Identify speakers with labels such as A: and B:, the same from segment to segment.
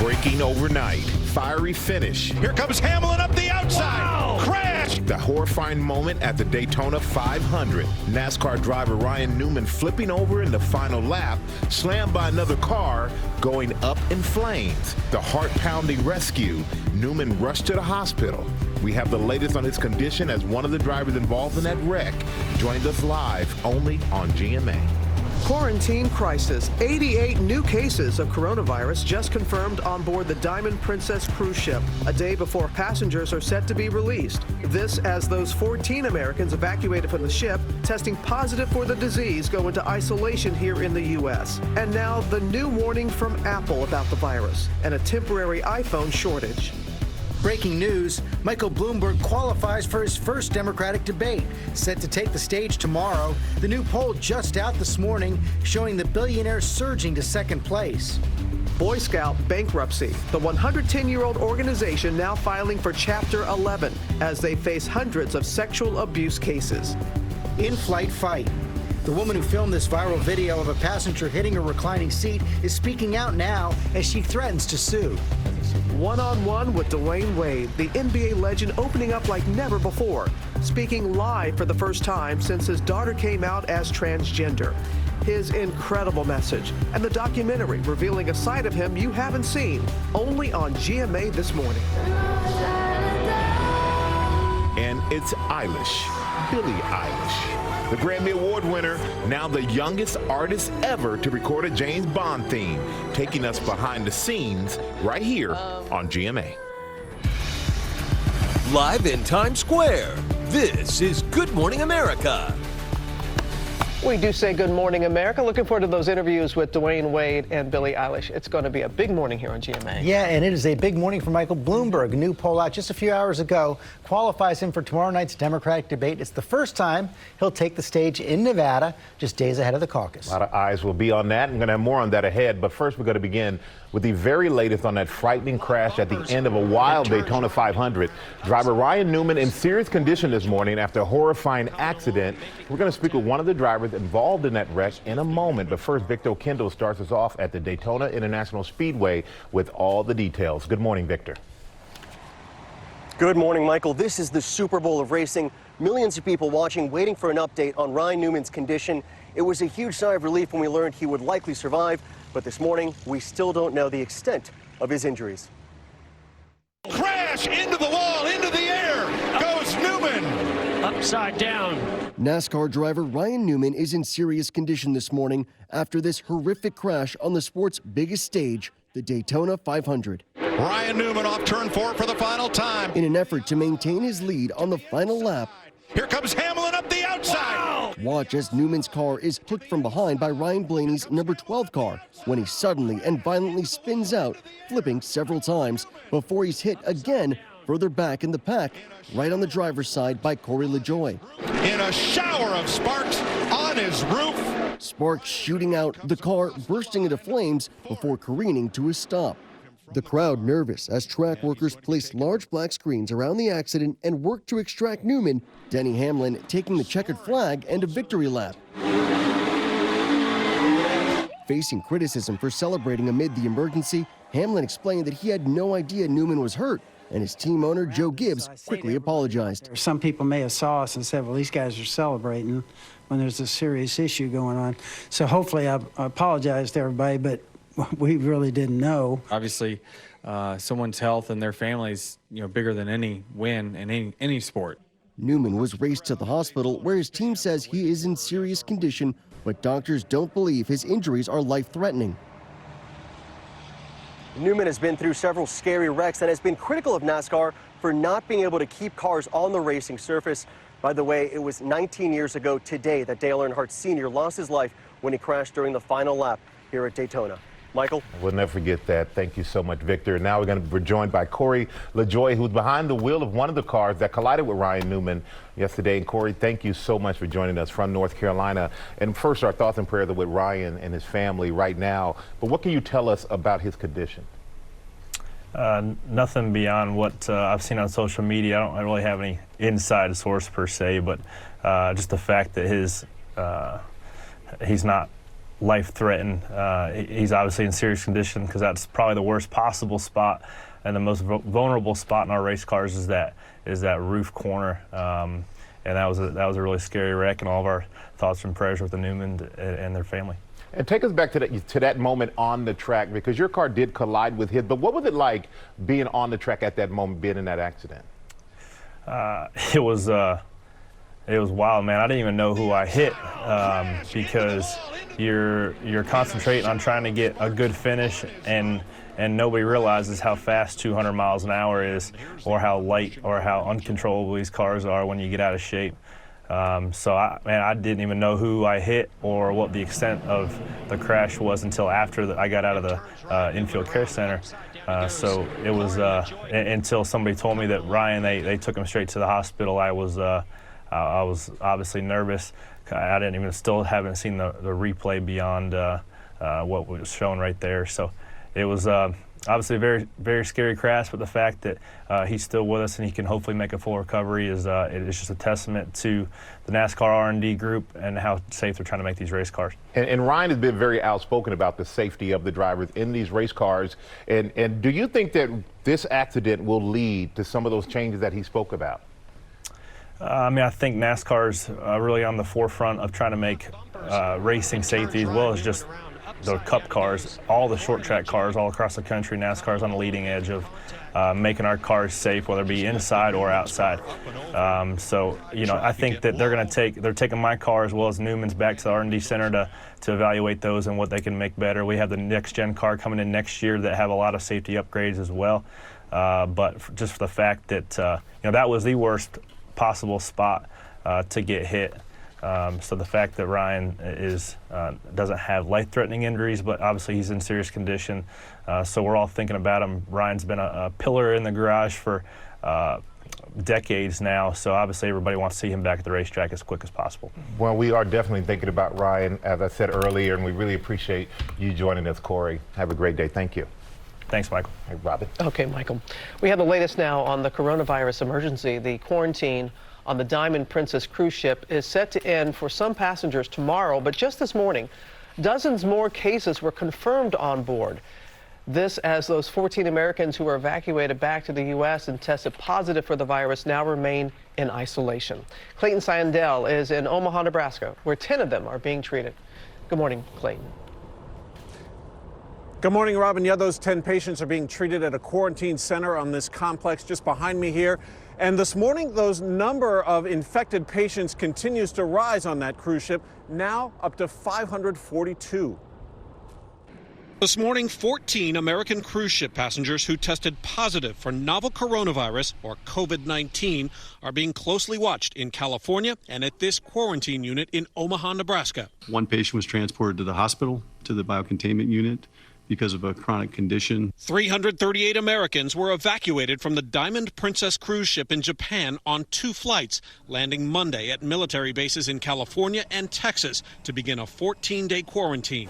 A: Breaking overnight. Fiery finish.
B: Here comes Hamlin up the outside. Wow. Crash!
A: The horrifying moment at the Daytona 500. NASCAR driver Ryan Newman flipping over in the final lap, slammed by another car, going up in flames. The heart-pounding rescue. Newman rushed to the hospital. We have the latest on his condition as one of the drivers involved in that wreck joined us live only on GMA.
C: Quarantine crisis. 88 new cases of coronavirus just confirmed on board the Diamond Princess cruise ship, a day before passengers are set to be released. This as those 14 Americans evacuated from the ship testing positive for the disease go into isolation here in the U.S. And now the new warning from Apple about the virus and a temporary iPhone shortage.
D: Breaking news, Michael Bloomberg qualifies for his first Democratic debate, set to take the stage tomorrow. The new poll just out this morning showing the billionaire surging to second place.
C: Boy Scout bankruptcy. The 110-year-old organization now filing for Chapter 11 as they face hundreds of sexual abuse cases.
D: In-flight fight. The woman who filmed this viral video of a passenger hitting a reclining seat is speaking out now as she threatens to sue.
C: One-on-one with Dwayne Wade, the NBA legend opening up like never before, speaking live for the first time since his daughter came out as transgender. His incredible message and the documentary revealing a side of him you haven't seen, only on GMA this morning.
A: And it's Eilish, Billie Eilish. The Grammy Award winner, now the youngest artist ever to record a James Bond theme, taking us behind the scenes right here on GMA.
E: Live in Times Square, this is Good Morning America.
C: We do say good morning, America. Looking forward to those interviews with Dwayne Wade and Billie Eilish. It's going to be a big morning here on GMA.
D: Yeah, and it is a big morning for Michael Bloomberg. A new poll out just a few hours ago qualifies him for tomorrow night's Democratic debate. It's the first time he'll take the stage in Nevada, just days ahead of the caucus.
A: A lot of eyes will be on that. I'm going to have more on that ahead. But first, we're going to begin with the very latest on that frightening crash at the end of a wild Daytona 500. Driver Ryan Newman in serious condition this morning after a horrifying accident. We're going to speak with one of the drivers involved in that wreck in a moment. But first, Victor Kendall starts us off at the Daytona International Speedway with all the details. Good morning, Victor.
F: Good morning, Michael. This is the Super Bowl of racing. Millions of people watching, waiting for an update on Ryan Newman's condition. It was a huge sigh of relief when we learned he would likely survive, but this morning we still don't know the extent of his injuries.
B: Crash into the wall, into the air goes Newman.
G: Upside down.
F: NASCAR driver Ryan Newman is in serious condition this morning after this horrific crash on the sport's biggest stage, the Daytona 500.
B: Ryan Newman off turn 4 for the final time.
F: In an effort to maintain his lead on the final lap,
B: Here comes Hamlin up the outside. Wow.
F: Watch as Newman's car is hooked from behind by Ryan Blaney's number 12 car when he suddenly and violently spins out, flipping several times before he's hit again further back in the pack, right on the driver's side by Corey LaJoie.
B: In a shower of sparks on his roof.
F: Sparks shooting out, the car bursting into flames before careening to a stop. The crowd nervous as track workers placed large black screens around the accident and worked to extract Newman, Denny Hamlin taking the checkered flag and a victory lap. Facing criticism for celebrating amid the emergency, Hamlin explained that he had no idea Newman was hurt, and his team owner, Joe Gibbs, quickly apologized.
H: Some people may have saw us and said, well, these guys are celebrating when there's a serious issue going on. So hopefully I apologize to everybody, but we really didn't know.
I: Obviously, someone's health and their family's, bigger than any win in any sport.
F: Newman was raced to the hospital where his team says he is in serious condition, but doctors don't believe his injuries are life-threatening. Newman has been through several scary wrecks and has been critical of NASCAR for not being able to keep cars on the racing surface. By the way, it was 19 years ago today that Dale Earnhardt Sr. lost his life when he crashed during the final lap here at Daytona. Michael?
A: We'll never forget that. Thank you so much, Victor. Now we're joined by Corey LaJoie, who's behind the wheel of one of the cars that collided with Ryan Newman yesterday. And Corey, thank you so much for joining us from North Carolina. And first, our thoughts and prayers are with Ryan and his family right now. But what can you tell us about his condition?
J: Nothing beyond what I've seen on social media. I don't really have any inside source per se, but just the fact that he's not life-threatened. He's obviously in serious condition because that's probably the worst possible spot, and the most vulnerable spot in our race cars is that roof corner. And that was a really scary wreck, and all of our thoughts and prayers with the Newman and their family.
A: And take us back to that moment on the track, because your car did collide with his. But what was it like being on the track at that moment, being in that accident?
J: It was wild, man. I didn't even know who I hit because you're concentrating on trying to get a good finish, and nobody realizes how fast 200 miles an hour is, or how light or how uncontrollable these cars are when you get out of shape. So I didn't even know who I hit or what the extent of the crash was until after I got out of the infield care center. So it was until somebody told me that Ryan, they took him straight to the hospital. I was obviously nervous. I still haven't seen the replay beyond what was shown right there. So it was obviously a very, very scary crash, but the fact that he's still with us and he can hopefully make a full recovery is just a testament to the NASCAR R&D group and how safe they're trying to make these race cars.
A: And Ryan has been very outspoken about the safety of the drivers in these race cars. And do you think that this accident will lead to some of those changes that he spoke about?
J: I think NASCAR's really on the forefront of trying to make racing safety, as well as just the Cup cars, all the short track cars all across the country. NASCAR's on the leading edge of making our cars safe, whether it be inside or outside. So I think that they're taking my car as well as Newman's back to the R&D center to evaluate those and what they can make better. We have the next gen car coming in next year that have a lot of safety upgrades as well. But just for the fact that that was the worst possible spot to get hit. So the fact that Ryan doesn't have life-threatening injuries, but obviously he's in serious condition. So we're all thinking about him. Ryan's been a pillar in the garage for decades now. So obviously everybody wants to see him back at the racetrack as quick as possible.
A: Well, we are definitely thinking about Ryan, as I said earlier, and we really appreciate you joining us, Corey. Have a great day. Thank you.
J: Thanks, Michael.
A: Hey, Robin.
C: Okay, Michael. We have the latest now on the coronavirus emergency. The quarantine on the Diamond Princess cruise ship is set to end for some passengers tomorrow, but just this morning, dozens more cases were confirmed on board. This as those 14 Americans who were evacuated back to the U.S. and tested positive for the virus now remain in isolation. Clayton Sandell is in Omaha, Nebraska, where 10 of them are being treated. Good morning, Clayton.
K: Good morning, Robin. Yeah, those 10 patients are being treated at a quarantine center on this complex just behind me here. And this morning, those number of infected patients continues to rise on that cruise ship, now up to 542.
B: This morning, 14 American cruise ship passengers who tested positive for novel coronavirus, or COVID-19, are being closely watched in California and at this quarantine unit in Omaha, Nebraska.
L: One patient was transported to the hospital, to the biocontainment unit, because of a chronic condition.
B: 338 Americans were evacuated from the Diamond Princess cruise ship in Japan on 2 flights, landing Monday at military bases in California and Texas to begin a 14-day quarantine.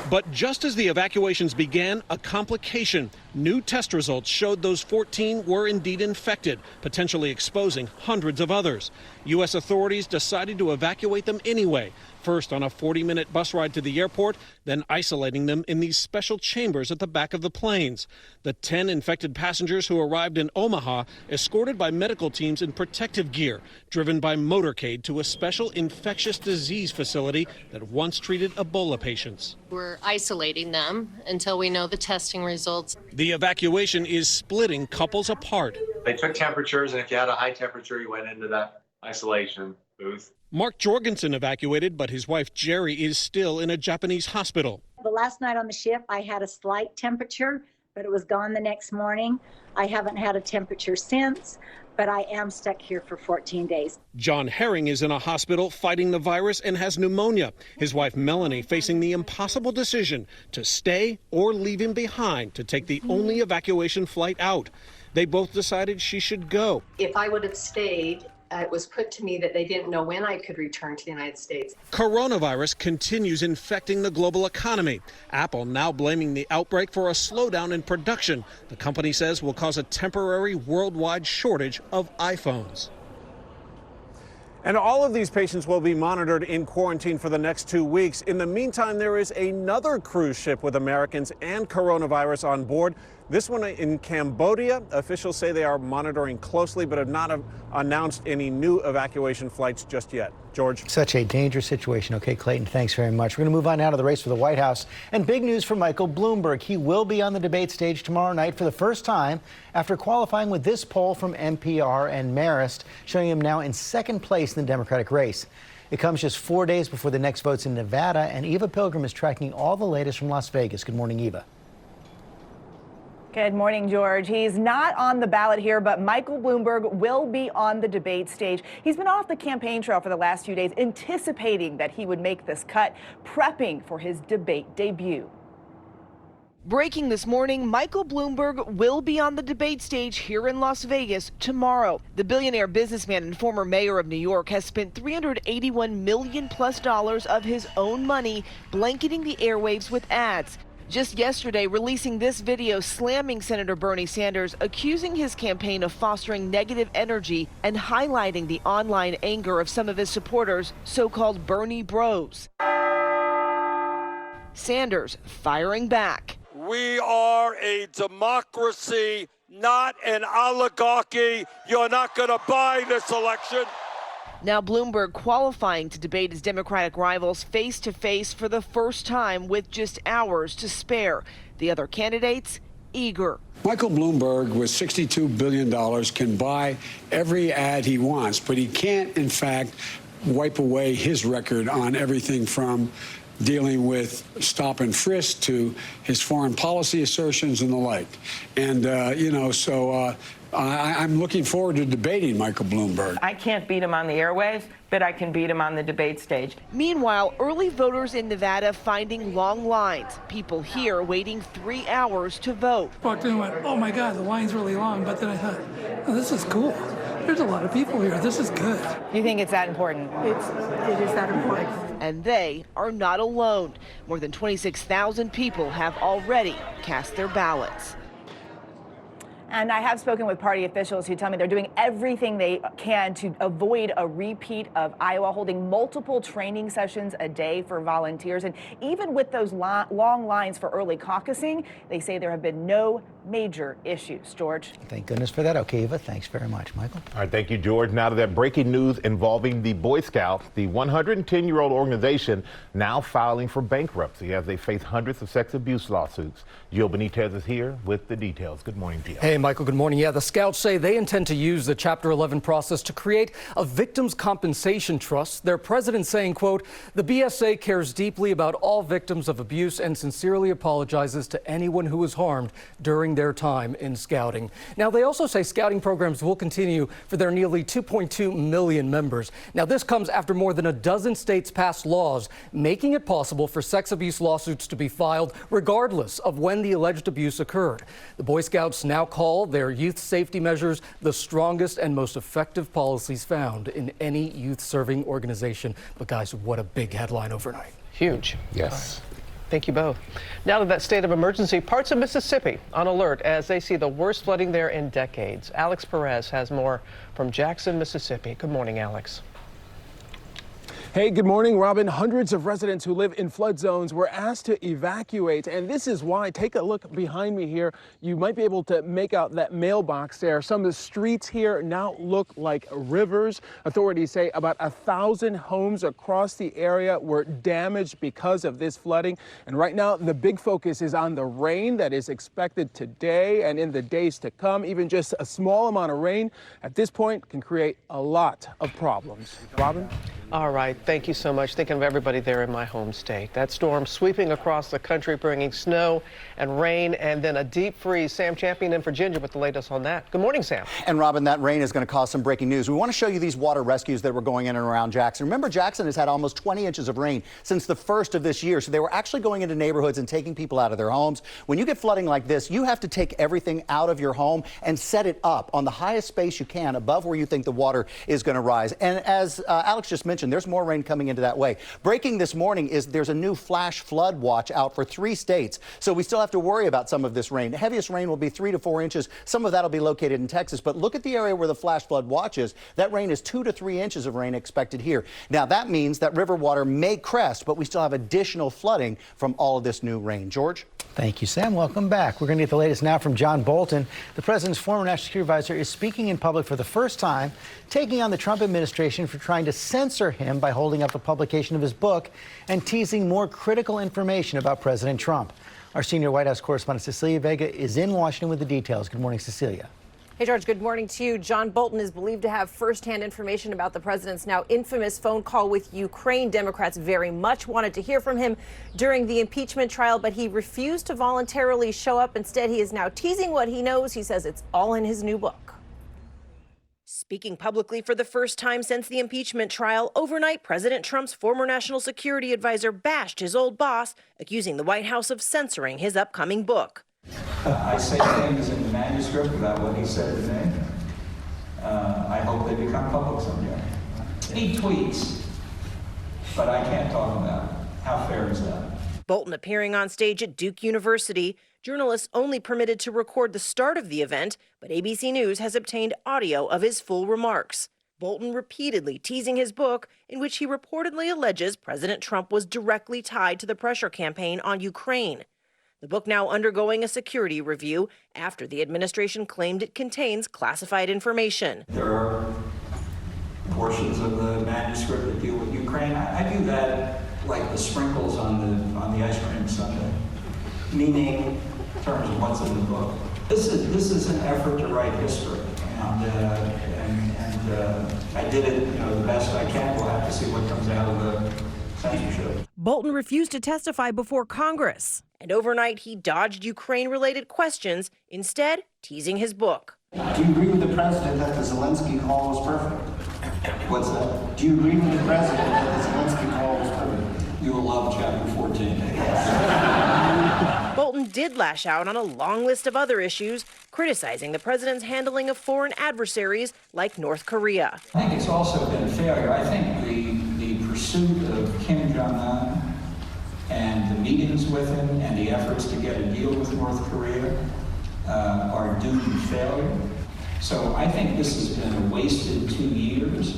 B: But just as the evacuations began, a complication. New test results showed those 14 were indeed infected, potentially exposing hundreds of others. U.S. authorities decided to evacuate them anyway, first on a 40-minute bus ride to the airport, then isolating them in these special chambers at the back of the planes. The 10 infected passengers who arrived in Omaha, escorted by medical teams in protective gear, driven by motorcade to a special infectious disease facility that once treated Ebola patients.
M: We're isolating them until we know the testing results.
B: The evacuation is splitting couples apart.
N: They took temperatures, and if you had a high temperature, you went into that isolation booth.
B: Mark Jorgensen evacuated, but his wife Jerry is still in a Japanese hospital.
O: The last night on the ship, I had a slight temperature, but it was gone the next morning. I haven't had a temperature since, but I am stuck here for 14 days.
B: John Herring is in a hospital fighting the virus and has pneumonia. His wife Melanie facing the impossible decision to stay or leave him behind to take the only evacuation flight out. They both decided she should go.
P: If I would have stayed, it was put to me that they didn't know when I could return to the United States.
B: Coronavirus continues infecting the global economy. Apple now blaming the outbreak for a slowdown in production. The company says will cause a temporary worldwide shortage of iPhones.
K: And all of these patients will be monitored in quarantine for the next 2 weeks. In the meantime, there is another cruise ship with Americans and coronavirus on board. This one in Cambodia. Officials say they are monitoring closely, but have not announced any new evacuation flights just yet. George.
D: Such a dangerous situation. Okay, Clayton, thanks very much. We're going to move on now to the race for the White House. And big news for Michael Bloomberg. He will be on the debate stage tomorrow night for the first time after qualifying with this poll from NPR and Marist, showing him now in second place in the Democratic race. It comes just 4 days before the next votes in Nevada, and Eva Pilgrim is tracking all the latest from Las Vegas. Good morning, Eva.
Q: Good morning, George. He's not on the ballot here, but Michael Bloomberg will be on the debate stage. He's been off the campaign trail for the last few days, anticipating that he would make this cut, prepping for his debate debut.
R: Breaking this morning, Michael Bloomberg will be on the debate stage here in Las Vegas tomorrow. The billionaire businessman and former mayor of New York has spent $381 million plus of his own money blanketing the airwaves with ads. Just yesterday, releasing this video slamming Senator Bernie Sanders, accusing his campaign of fostering negative energy and highlighting the online anger of some of his supporters, so-called Bernie bros. Sanders firing back.
S: We are a democracy, not an oligarchy. You're not going to buy this election.
R: Now Bloomberg qualifying to debate his Democratic rivals face-to-face for the first time with just hours to spare. The other candidates eager.
T: Michael Bloomberg, with $62 billion, can buy every ad he wants, but he can't, in fact, wipe away his record on everything from dealing with stop and frisk to his foreign policy assertions and the like. And, I'm looking forward to debating Michael Bloomberg.
U: I can't beat him on the airwaves, but I can beat him on the debate stage.
R: Meanwhile, early voters in Nevada finding long lines. People here waiting 3 hours to vote.
V: Walked in and went, oh my God, the line's really long. But then I thought, oh, this is cool. There's a lot of people here. This is good.
Q: You think it's that important?
U: It is that important.
R: And they are not alone. More than 26,000 people have already cast their ballots.
Q: And I have spoken with party officials who tell me they're doing everything they can to avoid a repeat of Iowa, holding multiple training sessions a day for volunteers. And even with those long lines for early caucusing, they say there have been no major issues. George.
D: Thank goodness for that. Okay, Eva, thanks very much. Michael.
A: All right, thank you, George. Now to that breaking news involving the Boy Scouts. The 110-year-old organization now filing for bankruptcy as they face hundreds of sex abuse lawsuits. Gio Benitez is here with the details. Good morning, Gio.
W: Hey, Michael, good morning. Yeah, the Scouts say they intend to use the Chapter 11 process to create a victims' compensation trust. Their president saying, quote, the BSA cares deeply about all victims of abuse and sincerely apologizes to anyone who was harmed during their time in scouting. Now, they also say scouting programs will continue for their nearly 2.2 million members. Now, this comes after more than a dozen states passed laws making it possible for sex abuse lawsuits to be filed regardless of when the alleged abuse occurred. The Boy Scouts now call their youth safety measures the strongest and most effective policies found in any youth-serving organization. But guys, what a big headline overnight.
X: Huge.
A: Yes.
X: Thank you both. Now to that state of emergency, parts of Mississippi on alert as they see the worst flooding there in decades. Alex Perez has more from Jackson, Mississippi. Good morning, Alex.
Y: Hey, good morning, Robin. Hundreds of residents who live in flood zones were asked to evacuate, and this is why. Take a look behind me here. You might be able to make out that mailbox there. Some of the streets here now look like rivers. Authorities say about 1,000 homes across the area were damaged because of this flooding. And right now, the big focus is on the rain that is expected today and in the days to come. Even just a small amount of rain at this point can create a lot of problems. Robin?
X: All right. Thank you so much. Thinking of everybody there in my home state. That storm sweeping across the country, bringing snow and rain and then a deep freeze. Sam Champion in Virginia with the latest on that. Good morning, Sam.
Z: And Robin, that rain is going to cause some breaking news. We want to show you these water rescues that were going in and around Jackson. Remember, Jackson has had almost 20 inches of rain since the first of this year. So they were actually going into neighborhoods and taking people out of their homes. When you get flooding like this, you have to take everything out of your home and set it up on the highest space you can above where you think the water is going to rise. And as Alex just mentioned, there's more rain rain coming into that way. Breaking this morning is there's a new flash flood watch out for 3 states. So we still have to worry about some of this rain. The heaviest rain will be 3 to 4 inches. Some of that will be located in Texas. But look at the area where the flash flood watch is. That rain is 2 to 3 inches of rain expected here. Now, that means that river water may crest, but we still have additional flooding from all of this new rain. George?
D: Thank you, Sam. Welcome back. We're going to get the latest now from John Bolton. The president's former national security advisor is speaking in public for the first time, taking on the Trump administration for trying to censor him by holding up a publication of his book and teasing more critical information about President Trump. Our senior White House correspondent Cecilia Vega is in Washington with the details. Good morning, Cecilia.
E: Hey, George, good morning to you. John Bolton is believed to have firsthand information about the president's now infamous phone call with Ukraine. Democrats very much wanted to hear from him during the impeachment trial, but he refused to voluntarily show up. Instead, he is now teasing what he knows. He says it's all in his new book. Speaking publicly for the first time since the impeachment trial, overnight, President Trump's former national security advisor bashed his old boss, accusing the White House of censoring his upcoming book.
F: I say things in the manuscript about what he said to me. I hope they become public someday. He tweets, but I can't talk about it. How fair is that?
E: Bolton appearing on stage at Duke University. Journalists only permitted to record the start of the event, but ABC News has obtained audio of his full remarks. Bolton repeatedly teasing his book, in which he reportedly alleges President Trump was directly tied to the pressure campaign on Ukraine. The book now undergoing a security review after the administration claimed it contains classified information.
F: There are portions of the manuscript that deal with Ukraine. I view that like the sprinkles on the ice cream sundae, meaning in terms of what's in the book. This is an effort to write history, and I did it, the best I can. We'll have to see what comes out of the censorship.
E: Bolton refused to testify before Congress, and overnight he dodged Ukraine-related questions, instead teasing his book.
F: Do you agree with the president that the Zelensky call was perfect? What's that? Do you agree with the president that the Zelensky call was perfect? You will love chapter 14.
E: Bolton did lash out on a long list of other issues, criticizing the president's handling of foreign adversaries like North Korea.
F: I think it's also been a failure. I think the pursuit of Kim Jong-un and the meetings with him and the efforts to get a deal with North Korea are doomed to failure. So I think this has been a wasted 2 years.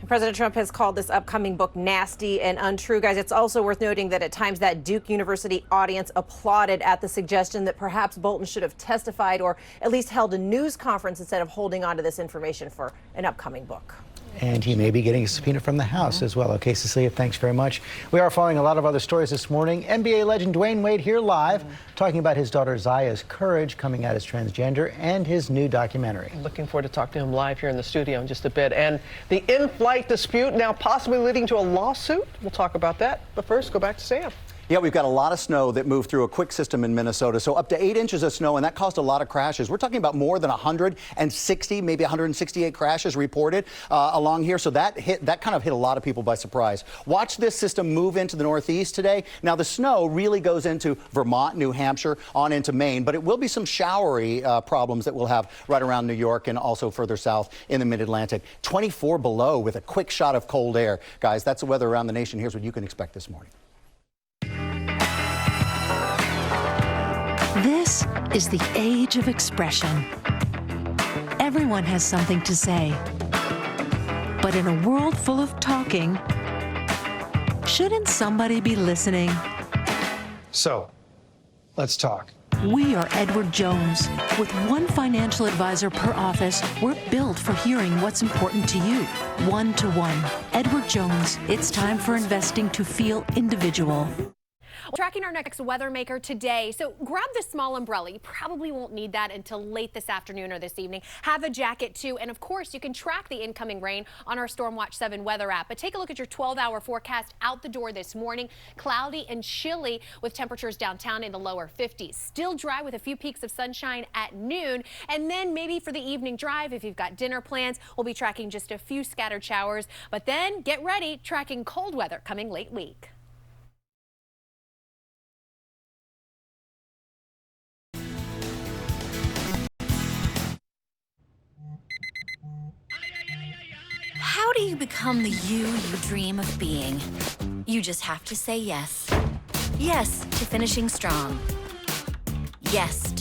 E: President Trump has called this upcoming book nasty and untrue. Guys, it's also worth noting that at times that Duke University audience applauded at the suggestion that perhaps Bolton should have testified or at least held a news conference instead of holding on to this information for an upcoming book.
D: And he may be getting a subpoena from the House as well. Okay, Cecilia, thanks very much. We are following a lot of other stories this morning. NBA legend Dwayne Wade here live, talking about his daughter Zaya's courage coming out as transgender and his new documentary.
X: Looking forward to talking to him live here in the studio in just a bit. And the in-flight dispute now possibly leading to a lawsuit. We'll talk about that. But first, go back to Sam.
Z: Yeah, we've got a lot of snow that moved through a quick system in Minnesota, so up to 8 inches of snow, and that caused a lot of crashes. We're talking about more than 160, maybe 168 crashes reported along here, so that kind of hit a lot of people by surprise. Watch this system move into the Northeast today. Now, the snow really goes into Vermont, New Hampshire, on into Maine, but it will be some showery problems that we'll have right around New York and also further south in the Mid-Atlantic. 24 below with a quick shot of cold air. Guys, that's the weather around the nation. Here's what you can expect this morning.
G: This is the age of expression. Everyone has something to say. But in a world full of talking, shouldn't somebody be listening?
H: So, let's talk.
G: We are Edward Jones. With one financial advisor per office, we're built for hearing what's important to you. One-to-one. Edward Jones. It's time for investing to feel individual.
I: Tracking our next weather maker today. So grab this small umbrella. You probably won't need that until late this afternoon or this evening. Have a jacket too. And of course, you can track the incoming rain on our Stormwatch 7 weather app. But take a look at your 12-hour forecast out the door this morning. Cloudy and chilly with temperatures downtown in the lower 50s. Still dry with a few peaks of sunshine at noon. And then maybe for the evening drive, if you've got dinner plans, we'll be tracking just a few scattered showers. But then get ready, tracking cold weather coming late week.
J: How
C: How do you become the you dream of being? You just have to say yes. Yes to finishing strong. Yes